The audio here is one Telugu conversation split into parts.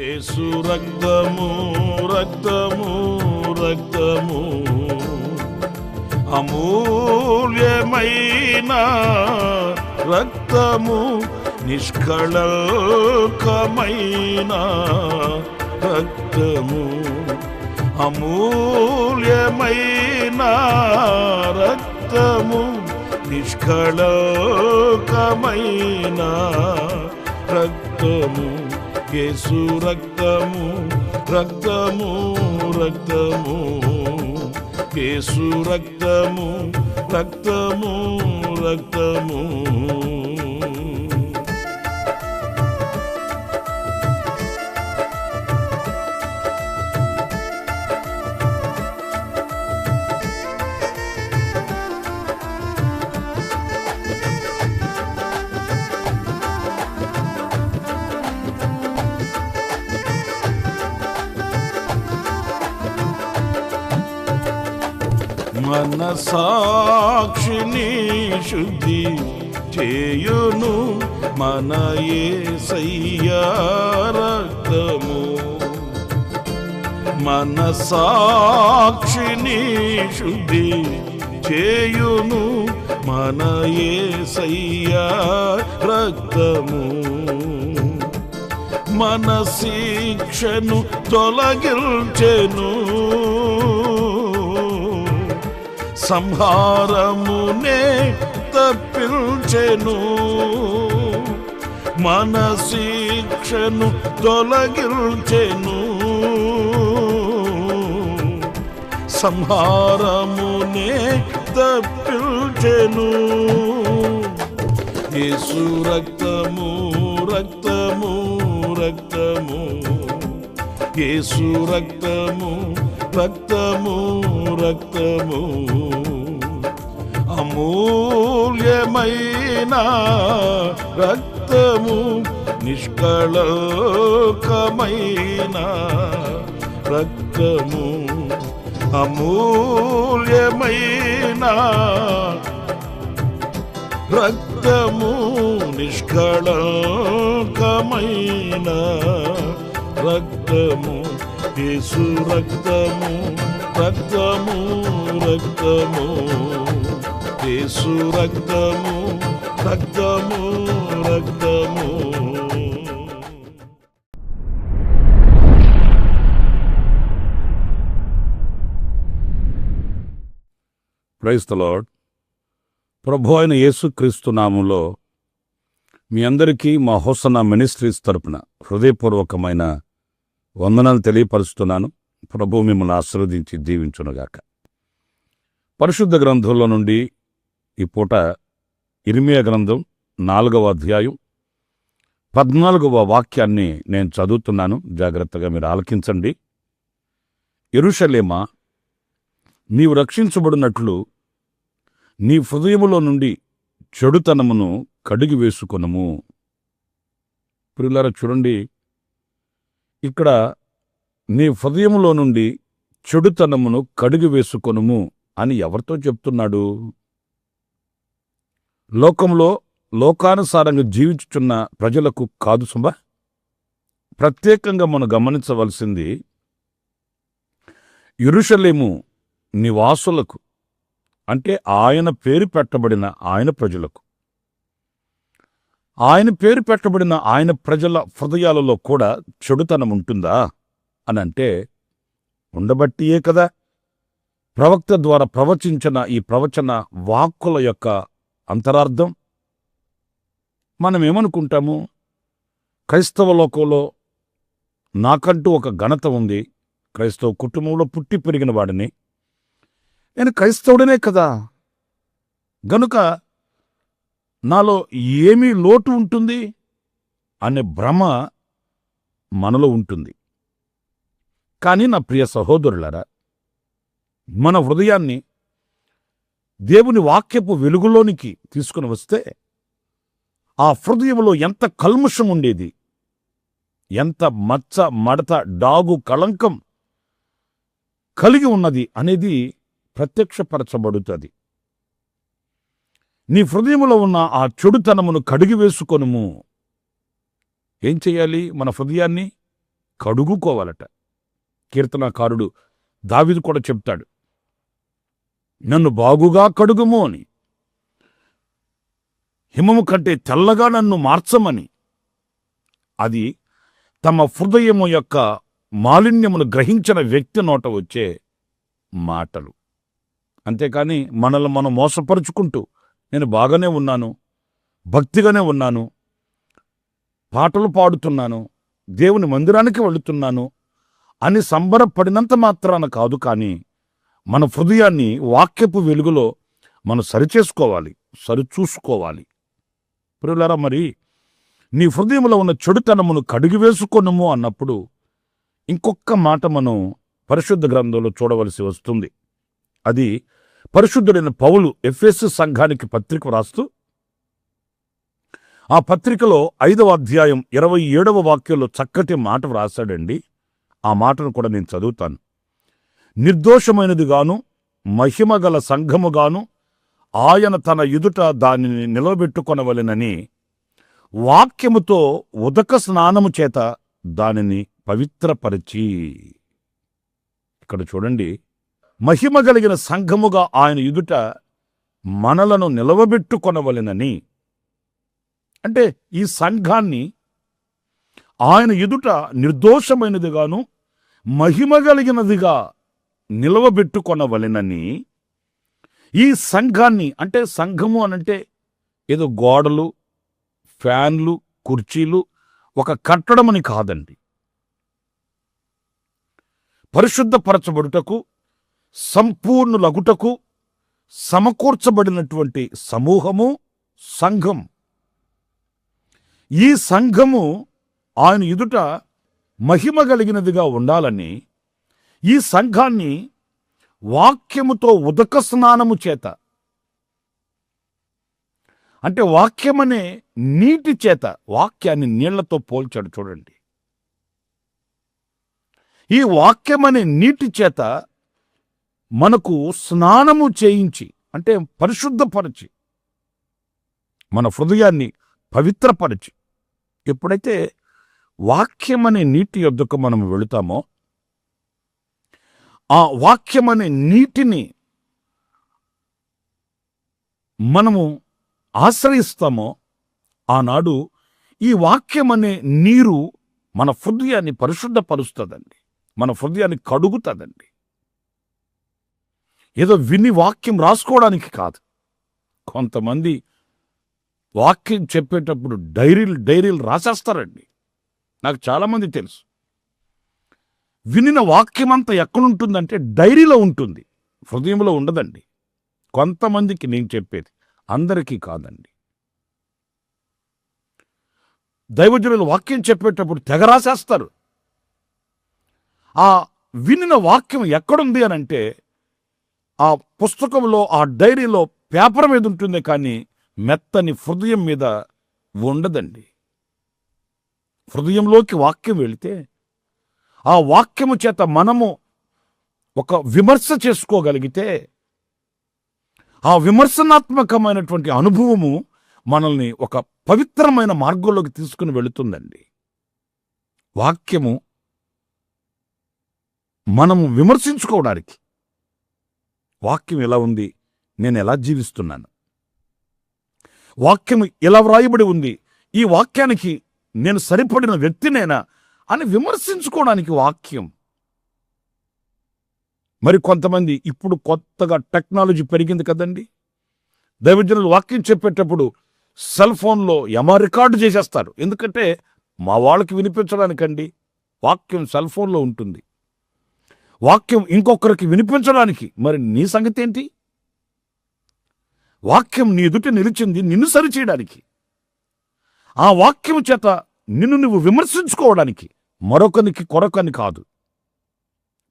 యేసు రక్తము రక్తము రక్తము అమూల్యమైన రక్తము నిష్కళంకమైన రక్తము అమూల్యమైన రక్తము నిష్కళంకమైన రక్తము యేసు రక్తము రక్తము రక్తము యేసు రక్తము రక్తము రక్తము మన సాక్షిని శుద్ధి చేయును మన యేసయ్య రక్తము మన సాక్షిని శుద్ధి చేయును మన యేసయ్య రక్తము మన శిక్షను తొలగించెను సంహారమునే తప్పించెను మన శిక్షను తొలగించెను సంహారమునే తప్పించెను యేసు రక్తము రక్తము రక్తము యేసు రక్తము రక్తము రక్తము అమూల్యమైన రక్తము నిష్కళంకమైన రక్తము అమూల్యమైన రక్తము నిష్కళంకమైన రక్తము యేసు రక్తము రక్తము రక్తము యేసు రక్తము రక్తము రక్తము. Praise the lord. ప్రభు అయిన యేసుక్రీస్తు నామములో మీ అందరికీ మా హోసన్నా మినిస్ట్రీస్ తరపున హృదయపూర్వకమైన వందనాలు తెలియపరుస్తున్నాను. ప్రభు మిమ్మల్ని ఆశీర్వదించి దీవించునుగాక. పరిశుద్ధ గ్రంథంలో నుండి ఈ పూట ఇర్మియా గ్రంథం 4వ అధ్యాయం 14వ వాక్యాన్ని నేను చదువుతున్నాను. జాగ్రత్తగా మీరు ఆలకించండి. యెరూషలేమా, నీవు రక్షించబడినట్లు నీ హృదయములో నుండి చెడుతనమును కడిగి వేసుకొనుము. ప్రియులారా చూడండి, ఇక్కడ నీ హృదయములో నుండి చెడుతనమును కడిగి వేసుకొనుము అని ఎవరితో చెప్తున్నాడు? లోకంలో లోకానుసారంగా జీవించుచున్న ప్రజలకు కాదు సుమ. ప్రత్యేకంగా మనం గమనించవలసింది యెరూషలేము నివాసులకు, అంటే ఆయన పేరు పెట్టబడిన ఆయన ప్రజలకు. ఆయన పేరు పెట్టబడిన ఆయన ప్రజల హృదయాలలో కూడా చెడుతనం ఉంటుందా అని అంటే ఉండబట్టియే కదా ప్రవక్త ద్వారా ప్రవచించిన ఈ ప్రవచన వాక్కుల యొక్క అంతరార్థం. మనమేమనుకుంటాము, క్రైస్తవ లోకంలో నాకంటూ ఒక ఘనత ఉంది, క్రైస్తవ కుటుంబంలో పుట్టి పెరిగిన వాడిని, నేను క్రైస్తవుడనే కదా, గనుక నాలో ఏమీ లోటు ఉంటుంది అనే భ్రమ మనలో ఉంటుంది. కానీ నా ప్రియ సహోదరులారా, మన హృదయాన్ని దేవుని వాక్యపు వెలుగులోనికి తీసుకుని వస్తే ఆ హృదయంలో ఎంత కల్ముషం ఉండేది, ఎంత మచ్చ మడత డాగు కళంకం కలిగి ఉన్నది అనేది ప్రత్యక్షపరచబడుతుంది. నీ హృదయములో ఉన్న ఆ చెడుతనమును కడిగి వేసుకొనుము. ఏం చెయ్యాలి? మన హృదయాన్ని కడుగుకోవాలట. కీర్తనాకారుడు దావీదు కూడా చెప్తాడు, నన్ను బాగుగా కడుగుము అని, హిమము కంటే తెల్లగా నన్ను మార్చమని. అది తమ హృదయము యొక్క మాలిన్యమును గ్రహించిన వ్యక్తి నోట వచ్చే మాటలు. అంతేకాని మనల్ని మనం మోసపరుచుకుంటూ నేను బాగానే ఉన్నాను, భక్తిగానే ఉన్నాను, పాటలు పాడుతున్నాను, దేవుని మందిరానికి వెళుతున్నాను అని సంబరపడినంత మాత్రాన కాదు, కానీ మన హృదయాన్ని వాక్యపు వెలుగులో మనం సరిచేసుకోవాలి, సరిచూసుకోవాలి. ప్రియులారా, మరి నీ హృదయంలో ఉన్న చెడుతనమును కడిగివేసుకొనుము అన్నప్పుడు ఇంకొక మాట మనం పరిశుద్ధ గ్రంథంలో చూడవలసి వస్తుంది. అది పరిశుద్ధుడైన పౌలు ఎఫెసు సంఘానికి పత్రిక రాస్తూ ఆ పత్రికలో 5వ అధ్యాయం 27వ వాక్యంలో చక్కటి మాట వ్రాసాడండి. ఆ మాటను కూడా నేను చదువుతాను. నిర్దోషమైనదిగాను మహిమగల సంఘముగాను ఆయన తన ఎదుట దానిని నిలబెట్టుకొనవలెనని వాక్యముతో ఉదక స్నానము చేత దానిని పవిత్రపరిచి. ఇక్కడ చూడండి, మహిమ కలిగిన సంఘముగా ఆయన ఎదుట మనలను నిలవబెట్టుకొనవలెనని. అంటే ఈ సంఘాన్ని ఆయన ఎదుట నిర్దోషమైనదిగాను మహిమ కలిగినదిగా నిలవబెట్టుకొనవలెనని. ఈ సంఘాన్ని, అంటే సంఘము అనంటే ఏదో గోడలు, ఫ్యాన్లు, కుర్చీలు, ఒక కట్టడమని కాదండి. పరిశుద్ధపరచబడుటకు, సంపూర్ణులగుటకు సమకూర్చబడినటువంటి సమూహము సంఘం. ఈ సంఘము ఆయన ఎదుట మహిమ కలిగినదిగా ఉండాలని ఈ సంఘాన్ని వాక్యముతో ఉదక స్నానము చేత, అంటే వాక్యమనే నీటి చేత, వాక్యాన్ని నీళ్లతో పోల్చాడు చూడండి. ఈ వాక్యమనే నీటి చేత మనకు స్నానము చేయించి, అంటే పరిశుద్ధపరిచి, మన హృదయాన్ని పవిత్రపరిచి, ఎప్పుడైతే వాక్యమనే నీటి యొద్దకు మనం వెళుతామో, ఆ వాక్యమనే నీటిని మనము ఆశ్రయిస్తామో, ఆనాడు ఈ వాక్యమనే నీరు మన హృదయాన్ని పరిశుద్ధపరుస్తుందండి, మన హృదయాన్ని కడుగుతుందండి. ఏదో విని వాక్యం రాసుకోవడానికి కాదు. కొంతమంది వాక్యం చెప్పేటప్పుడు డైరీలు రాసేస్తారండి. నాకు చాలామంది తెలుసు. వినిన వాక్యమంతా ఎక్కడుంటుందంటే డైరీలో ఉంటుంది, హృదయంలో ఉండదండి. కొంతమందికి నేను చెప్పేది, అందరికీ కాదండి. దైవజనులు వాక్యం చెప్పేటప్పుడు తెగ రాసేస్తారు. ఆ వినిన వాక్యం ఎక్కడుంది అని అంటే ఆ పుస్తకంలో, ఆ డైరీలో పేపర్ మీద ఉంటుంది, కానీ మెత్తని హృదయం మీద ఉండదండి. హృదయంలోకి వాక్యం వెళితే ఆ వాక్యము చేత మనము ఒక విమర్శ చేసుకోగలిగితే, ఆ విమర్శనాత్మకమైనటువంటి అనుభవము మనల్ని ఒక పవిత్రమైన మార్గంలోకి తీసుకుని వెళుతుందండి. వాక్యము మనము విమర్శించుకోవడానికి, వాక్యం ఎలా ఉంది, నేను ఎలా జీవిస్తున్నాను, వాక్యం ఎలా వ్రాయబడి ఉంది, ఈ వాక్యానికి నేను సరిపడిన వ్యక్తినేనా అని విమర్శించుకోవడానికి వాక్యం. మరి కొంతమంది, ఇప్పుడు కొత్తగా టెక్నాలజీ పెరిగింది కదండి, దైవజనులు వాక్యం చెప్పేటప్పుడు సెల్ ఫోన్లో రికార్డు చేసేస్తారు. ఎందుకంటే మా వాళ్ళకి వినిపించడానికండి. వాక్యం సెల్ ఫోన్లో ఉంటుంది, వాక్యం ఇంకొకరికి వినిపించడానికి. మరి నీ సంగతి ఏంటి? వాక్యం నీ ఎదుట నిలిచింది నిన్ను సరిచేయడానికి, ఆ వాక్యం చేత నిన్ను నువ్వు విమర్శించుకోవడానికి, మరొకరికి కొరకని కాదు.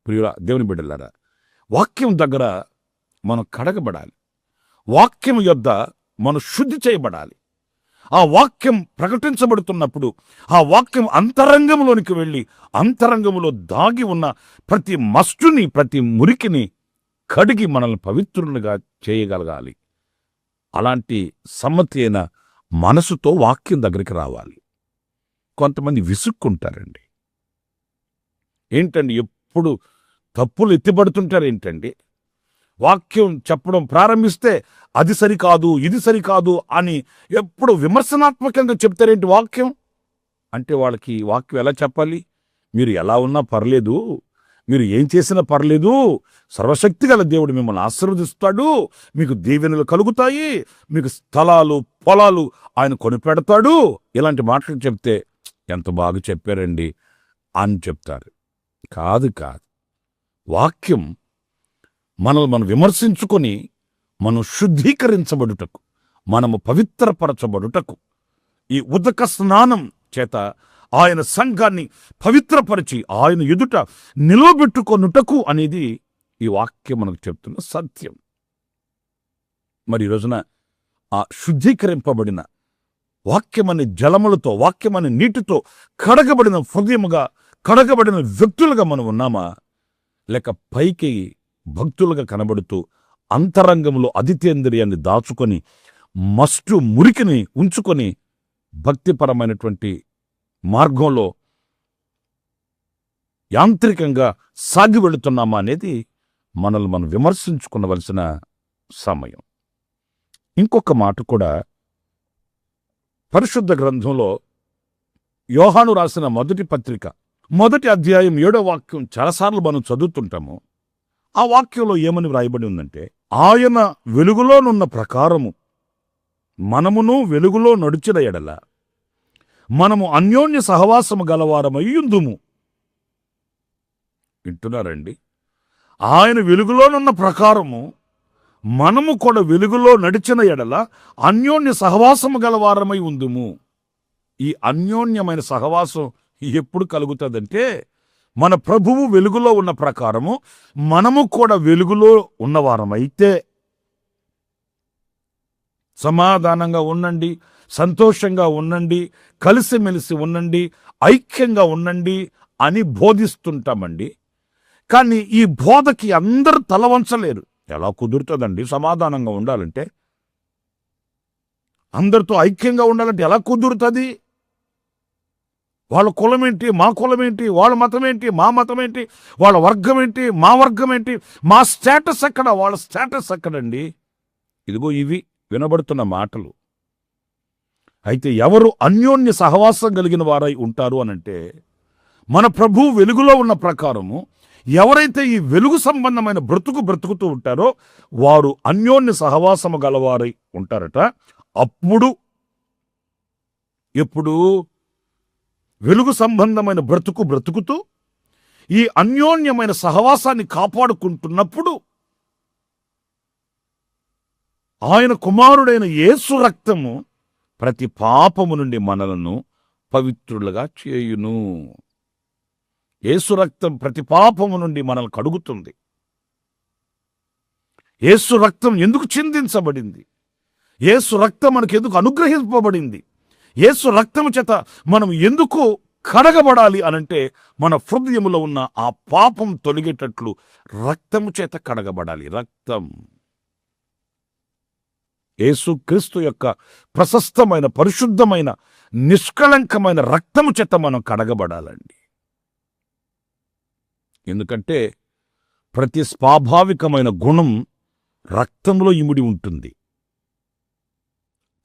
ప్రియులా దేవుని బిడ్డలారా, వాక్యం దగ్గర మనం కడగబడాలి, వాక్యం యొద్ద మనం శుద్ధి చేయబడాలి. ఆ వాక్యం ప్రకటించబడుతున్నప్పుడు ఆ వాక్యం అంతరంగంలోనికి వెళ్ళి అంతరంగంలో దాగి ఉన్న ప్రతి మస్టుని, ప్రతి మురికిని కడిగి మనల్ని పవిత్రులుగా చేయగలగాలి. అలాంటి సమ్మతి అయిన మనసుతో వాక్యం దగ్గరికి రావాలి. కొంతమంది విసుక్కుంటారండి. ఏంటండి ఎప్పుడు తప్పులు ఎత్తిపడుతుంటారు ఏంటండి? వాక్యం చెప్పడం ప్రారంభిస్తే అది సరికాదు, ఇది సరికాదు అని ఎప్పుడు విమర్శనాత్మకంగా చెప్తారేంటి వాక్యం? అంటే వాళ్ళకి వాక్యం ఎలా చెప్పాలి? మీరు ఎలా ఉన్నా పర్లేదు, మీరు ఏం చేసినా పర్లేదు, సర్వశక్తిగల దేవుడు మిమ్మల్ని ఆశీర్వదిస్తాడు, మీకు దీవెనలు కలుగుతాయి, మీకు స్థలాలు పొలాలు ఆయన కొనిపెడతాడు, ఇలాంటి మాటలు చెప్తే ఎంత బాగా చెప్పారండి అని చెప్తారు. కాదు కాదు. వాక్యం మనల్ని మనం విమర్శించుకొని మనం శుద్ధీకరించబడుటకు, మనము పవిత్రపరచబడుటకు, ఈ ఉదక స్నానం చేత ఆయన సంఘాన్ని పవిత్రపరిచి ఆయన ఎదుట నిలవబెట్టుకొనుటకు అనేది ఈ వాక్యం మనకు చెప్తున్న సత్యం. మరి ఈ రోజున ఆ శుద్ధీకరింపబడిన వాక్యమని జలములతో, వాక్యమని నీటితో కడగబడిన హృదయముగా, కడగబడిన వ్యక్తులుగా మనం ఉన్నామా? లేక పైకి భక్తులుగా కనబడుతూ అంతరంగంలో అదితేంద్రియాన్ని దాచుకొని మస్టు మురికిని ఉంచుకొని భక్తిపరమైనటువంటి మార్గంలో యాంత్రికంగా సాగి వెళుతున్నామా అనేది మనల్ని మనం విమర్శించుకునవలసిన సమయం. ఇంకొక మాట కూడా పరిశుద్ధ గ్రంథంలో యోహాను రాసిన మొదటి పత్రిక 1వ అధ్యాయం 7వ వాక్యం చాలాసార్లు మనం చదువుతుంటాము. ఆ వాక్యంలో ఏమని వ్రాయబడి ఉందంటే, ఆయన వెలుగులోనున్న ప్రకారము మనమును వెలుగులో నడిచిన ఎడల మనము అన్యోన్య సహవాసము గలవారమయ్యుందుము. వింటున్నారండి? ఆయన వెలుగులోనున్న ప్రకారము మనము కూడా వెలుగులో నడిచిన ఎడల అన్యోన్య సహవాసము గలవారమై ఉందుము. ఈ అన్యోన్యమైన సహవాసం ఎప్పుడు కలుగుతుందంటే, మన ప్రభువు వెలుగులో ఉన్న ప్రకారము మనము కూడా వెలుగులో ఉన్నవారమైతే. సమాధానంగా ఉండండి, సంతోషంగా ఉండండి, కలిసిమెలిసి ఉండండి, ఐక్యంగా ఉండండి అని బోధిస్తుంటామండి. కానీ ఈ బోధకి అందరూ తలవంచలేరు. ఎలా కుదురుతుందండి సమాధానంగా ఉండాలంటే? అందరితో ఐక్యంగా ఉండాలంటే ఎలా కుదురుతుంది? వాళ్ళ కులం ఏంటి, మా కులం ఏంటి, వాళ్ళ మతం ఏంటి, మా మతం ఏంటి, వాళ్ళ వర్గం ఏంటి, మా వర్గం ఏంటి, మా స్టేటస్ ఎక్కడ, వాళ్ళ స్టేటస్ ఎక్కడండి? ఇదిగో ఇవి వినబడుతున్న మాటలు. అయితే ఎవరు అన్యోన్య సహవాసం కలిగిన వారై ఉంటారు అనంటే, మన ప్రభు వెలుగులో ఉన్న ప్రకారము ఎవరైతే ఈ వెలుగు సంబంధమైన బ్రతుకుతూ ఉంటారో వారు అన్యోన్య సహవాసము గలవారై ఉంటారట. అప్పుడు ఎప్పుడు వెలుగు సంబంధమైన బ్రతుకుతూ ఈ అన్యోన్యమైన సహవాసాన్ని కాపాడుకుంటున్నప్పుడు ఆయన కుమారుడైన యేసు రక్తము ప్రతి పాపము నుండి మనలను పవిత్రులుగా చేయును. యేసు రక్తం ప్రతి పాపము నుండి మనల్ని కడుగుతుంది. యేసు రక్తం ఎందుకు చిందించబడింది? యేసు రక్తం మనకు ఎందుకు అనుగ్రహింపబడింది? యేసు రక్తము చేత మనం ఎందుకు కడగబడాలి అనంటే, మన హృదయములో ఉన్న ఆ పాపం తొలగేటట్లు రక్తము చేత కడగబడాలి. రక్తం యేసుక్రీస్తు యొక్క ప్రశస్తమైన, పరిశుద్ధమైన, నిష్కళంకమైన రక్తము చేత మనం కడగబడాలండి. ఎందుకంటే ప్రతి స్వాభావికమైన గుణం రక్తంలో ఇమిడి ఉంటుంది.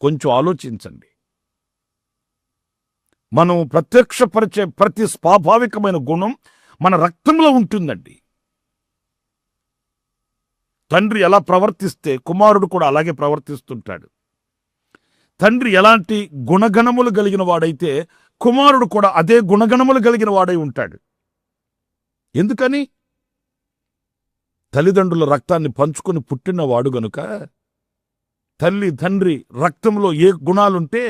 కొంచెం ఆలోచించండి. మనం ప్రత్యక్షపరిచే ప్రతి స్వాభావికమైన గుణం మన రక్తంలో ఉంటుందండి. తండ్రి ఎలా ప్రవర్తిస్తే కుమారుడు కూడా అలాగే ప్రవర్తిస్తుంటాడు. తండ్రి ఎలాంటి గుణగణములు కలిగిన వాడైతే కుమారుడు కూడా అదే గుణగణములు కలిగిన వాడై ఉంటాడు. ఎందుకని? తల్లిదండ్రుల రక్తాన్ని పంచుకొని పుట్టినవాడు గనుక తల్లి తండ్రి రక్తంలో ఏ గుణాలుంటే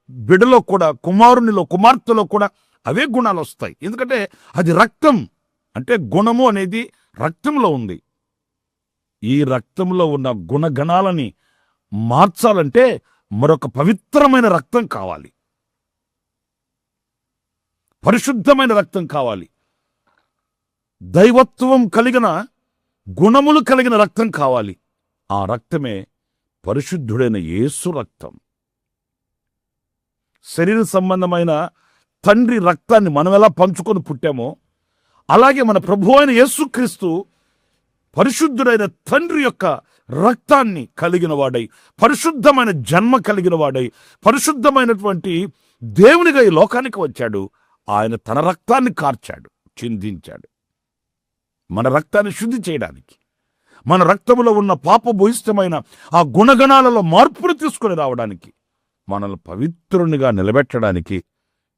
బిడలో కూడా, కుమారునిలో కుమార్తెలో కూడా అవే గుణాలు వస్తాయి. ఎందుకంటే అది రక్తం. అంటే గుణము అనేది రక్తంలో ఉంది. ఈ రక్తంలో ఉన్న గుణగణాలని మార్చాలంటే మరొక పవిత్రమైన రక్తం కావాలి, పరిశుద్ధమైన రక్తం కావాలి, దైవత్వం కలిగిన గుణములు కలిగిన రక్తం కావాలి. ఆ రక్తమే పరిశుద్ధుడైన యేసు రక్తం. శరీర సంబంధమైన తండ్రి రక్తాన్ని మనం ఎలా పంచుకొని పుట్టామో అలాగే మన ప్రభు అయిన యేసుక్రీస్తు పరిశుద్ధుడైన తండ్రి యొక్క రక్తాన్ని కలిగిన వాడై, పరిశుద్ధమైన జన్మ కలిగిన వాడై, పరిశుద్ధమైనటువంటి దేవునిగా ఈ లోకానికి వచ్చాడు. ఆయన తన రక్తాన్ని కార్చాడు, చిందించాడు, మన రక్తాన్ని శుద్ధి చేయడానికి, మన రక్తములో ఉన్న పాపభూయిష్టమైన ఆ గుణగణాలలో మార్పును తీసుకుని రావడానికి, మనల్ని పవిత్రునిగా నిలబెట్టడానికి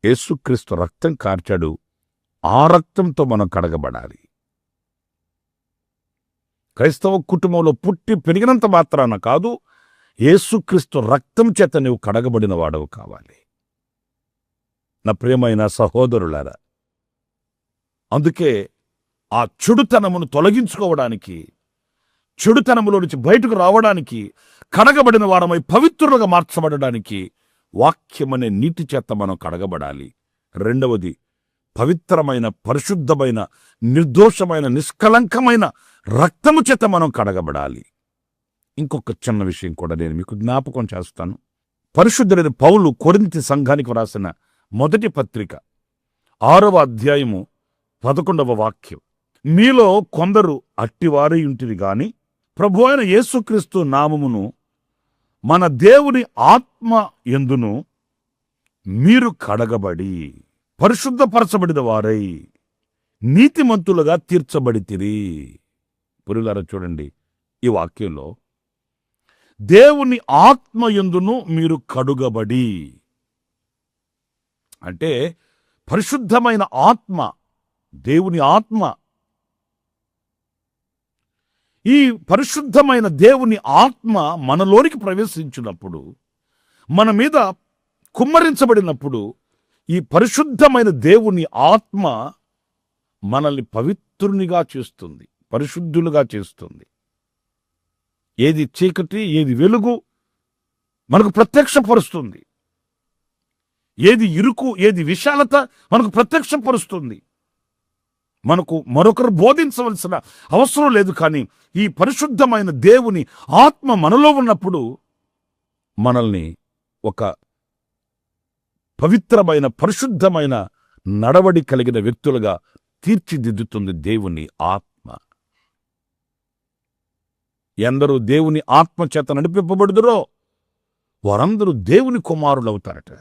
యేసుక్రీస్తు రక్తం కార్చాడు. ఆ రక్తంతో మనం కడగబడాలి. క్రైస్తవ కుటుంబంలో పుట్టి పెరిగినంత మాత్రాన కాదు, యేసుక్రీస్తు రక్తం చేత నువ్వు కడగబడిన వాడవు కావాలి. నా ప్రియమైన సహోదరులారా, అందుకే ఆ చెడుతనమును తొలగించుకోవడానికి, చెడుతనములో నుంచి బయటకు రావడానికి, కడగబడిన వారమై పవిత్రులుగా మార్చబడడానికి వాక్యమనే నీటి చేత మనం కడగబడాలి. రెండవది, పవిత్రమైన, పరిశుద్ధమైన, నిర్దోషమైన, నిష్కలంకమైన రక్తము చేత మనం కడగబడాలి. ఇంకొక చిన్న విషయం కూడా నేను మీకు జ్ఞాపకం చేస్తాను. పరిశుద్ధుడైన పౌలు కొరింథీ సంఘానికి వ్రాసిన మొదటి పత్రిక 6వ అధ్యాయము 11వ వాక్యం, మీలో కొందరు అట్టివారై ఉంటిరి గాని ప్రభు అయిన యేసుక్రీస్తు నామమును మన దేవుని ఆత్మ యందును మీరు కడగబడి పరిశుద్ధపరచబడిన వారై నీతిమంతులుగా తీర్చబడితిరి. పురులారా చూడండి, ఈ వాక్యంలో దేవుని ఆత్మ యందును మీరు కడుగబడి అంటే పరిశుద్ధమైన ఆత్మ, దేవుని ఆత్మ, ఈ పరిశుద్ధమైన దేవుని ఆత్మ మనలోనికి ప్రవేశించినప్పుడు, మన మీద కుమ్మరించబడినప్పుడు, ఈ పరిశుద్ధమైన దేవుని ఆత్మ మనల్ని పవిత్రునిగా చేస్తుంది, పరిశుద్ధులుగా చేస్తుంది. ఏది చీకటి, ఏది వెలుగు మనకు ప్రత్యక్షపరుస్తుంది. ఏది ఇరుకు, ఏది విశాలత మనకు ప్రత్యక్షపరుస్తుంది. మనకు మరొకరు బోధించవలసిన అవసరం లేదు. కానీ ఈ పరిశుద్ధమైన దేవుని ఆత్మ మనలో ఉన్నప్పుడు మనల్ని ఒక పవిత్రమైన, పరిశుద్ధమైన నడవడి కలిగిన వ్యక్తులుగా తీర్చిదిద్దుతుంది దేవుని ఆత్మ. ఎందరూ దేవుని ఆత్మ చేత నడిపింపబడుదురో వారందరూ దేవుని కుమారులవుతారట,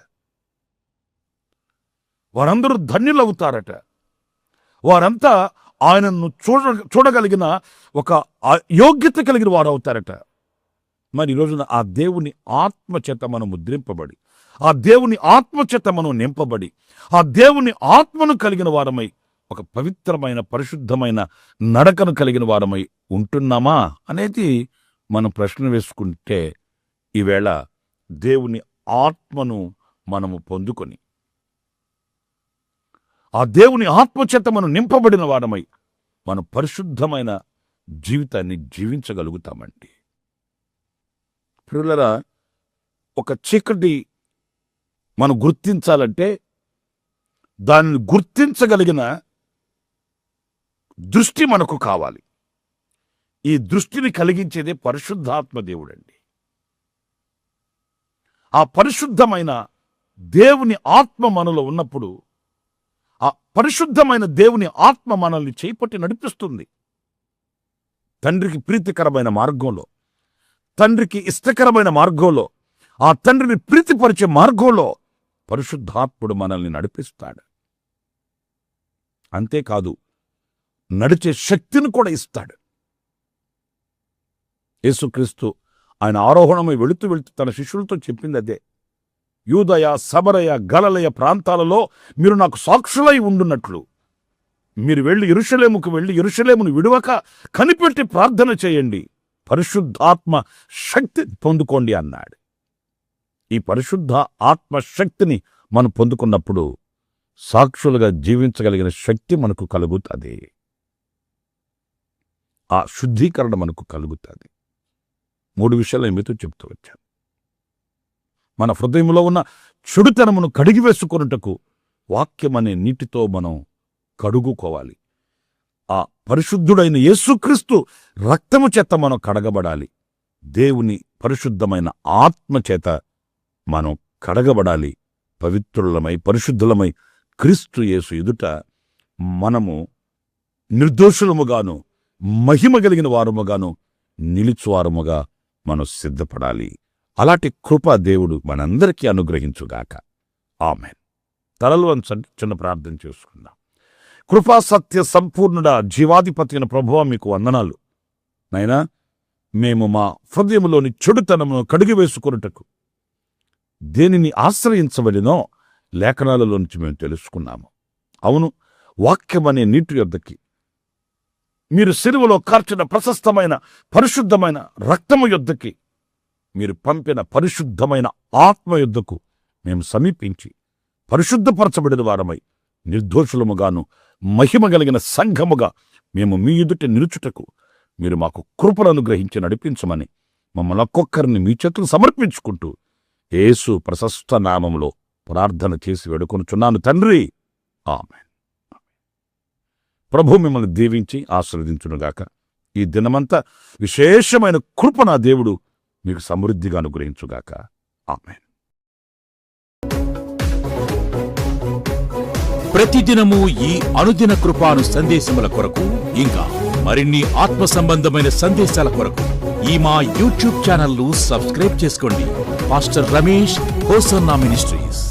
వారందరూ ధన్యులవుతారట, వారంతా ఆయనను చూడగలిగిన ఒక యోగ్యత కలిగిన వారు అవుతారట. మరి ఈ రోజున ఆ దేవుని ఆత్మ చేత మనం ముద్రింపబడి, ఆ దేవుని ఆత్మ చేత మనం నింపబడి, ఆ దేవుని ఆత్మను కలిగిన వారమై ఒక పవిత్రమైన, పరిశుద్ధమైన నడకను కలిగిన వారమై ఉంటున్నామా అనేది మనం ప్రశ్న వేసుకుంటే, ఈవేళ దేవుని ఆత్మను మనము పొందుకొని ఆ దేవుని ఆత్మచేత మనం నింపబడిన వారమై మనం పరిశుద్ధమైన జీవితాన్ని జీవించగలుగుతామండి. ప్రియులారా, ఒక చీకటి మనం గుర్తించాలంటే దానిని గుర్తించగలిగిన దృష్టి మనకు కావాలి. ఈ దృష్టిని కలిగించేదే పరిశుద్ధాత్మ దేవుడండి. ఆ పరిశుద్ధమైన దేవుని ఆత్మ మనలో ఉన్నప్పుడు, ఆ పరిశుద్ధమైన దేవుని ఆత్మ మనల్ని చేపట్టి నడిపిస్తుంది. తండ్రికి ప్రీతికరమైన మార్గంలో, తండ్రికి ఇష్టకరమైన మార్గంలో, ఆ తండ్రిని ప్రీతిపరిచే మార్గంలో పరిశుద్ధాత్ముడు మనల్ని నడిపిస్తాడు. అంతేకాదు, నడిచే శక్తిని కూడా ఇస్తాడు. యేసుక్రీస్తు ఆయన ఆరోహణమై వెళుతూ తన శిష్యులతో చెప్పింది అదే. యూదయ, సమరయ, గలిలయ ప్రాంతాలలో మీరు నాకు సాక్షులై ఉండున్నట్లు మీరు వెళ్ళి యెరూషలేముకు వెళ్ళి యెరూషలేమును విడువక కనిపెట్టి ప్రార్థన చేయండి, పరిశుద్ధాత్మ శక్తి పొందుకోండి అన్నాడు. ఈ పరిశుద్ధ ఆత్మ శక్తిని మనం పొందుకున్నప్పుడు సాక్షులుగా జీవించగలిగిన శక్తి మనకు కలుగుతుంది. ఆ శుద్ధీకరణ మనకు కలుగుతుంది. 3 విషయాలు మీతో చెప్తూ వచ్చాను. మన హృదయంలో ఉన్న చెడుతనమును కడిగివేసుకొనుటకు వాక్యం అనే నీటితో మనం కడుగుకోవాలి. ఆ పరిశుద్ధుడైన యేసుక్రీస్తు రక్తము చేత మనం కడగబడాలి. దేవుని పరిశుద్ధమైన ఆత్మ చేత మనం కడగబడాలి. పవిత్రులమై, పరిశుద్ధులమై క్రీస్తు యేసు ఎదుట మనము నిర్దోషులముగాను మహిమ కలిగిన వారముగాను నిలుచువారముగా మనం సిద్ధపడాలి. అలాంటి కృప దేవుడు మనందరికీ అనుగ్రహించుగాక. ఆమేన్. తలలు వంచండి, చిన్న ప్రార్థన చేసుకుందాం. కృపా సత్య సంపూర్ణుడా, జీవాధిపతి అయిన ప్రభువా, మీకు వందనాలు. నైనా, మేము మా హృదయములోని చెడుతనమును కడిగివేసుకొనుటకు దేనిని ఆశ్రయించబడినో లేఖనాలలో నుంచి మేము తెలుసుకున్నాము. అవును, వాక్యమనే నీటి యొద్దకి, మీరు సిలువలో కార్చిన ప్రశస్తమైన పరిశుద్ధమైన రక్తము యొద్దకి, మీరు పంపిన పరిశుద్ధమైన ఆత్మ యొద్దకు మేము సమీపించి పరిశుద్ధపరచబడిన వారమై నిర్దోషులముగాను మహిమ కలిగిన సంఘముగా మేము మీ ఎదుట నిలుచుటకు మీరు మాకు కృపను అనుగ్రహించి నడిపించమని మమ్మల్ని ఒక్కొక్కరిని మీ చేతులు సమర్పించుకుంటూ యేసు ప్రశస్త నామములో ప్రార్థన చేసి వేడుకొనుచున్నాను తండ్రి. ఆమేన్. ప్రభు మిమ్మల్ని దీవించి ఆశీర్వదించునుగాక. ఈ దినమంతా విశేషమైన కృప నా దేవుడు మీకు సమృద్ధిగా అనుగ్రహించుగాక. ఆమేన్. ప్రతిదినము ఈ అనుదిన కృపాను సందేశముల కొరకు, ఇంకా మరిన్ని ఆత్మ సంబంధమైన సందేశాల కొరకు ఈ మా యూట్యూబ్ ఛానల్ ను సబ్స్క్రైబ్ చేసుకోండి. Pastor Ramesh hosanna ministries.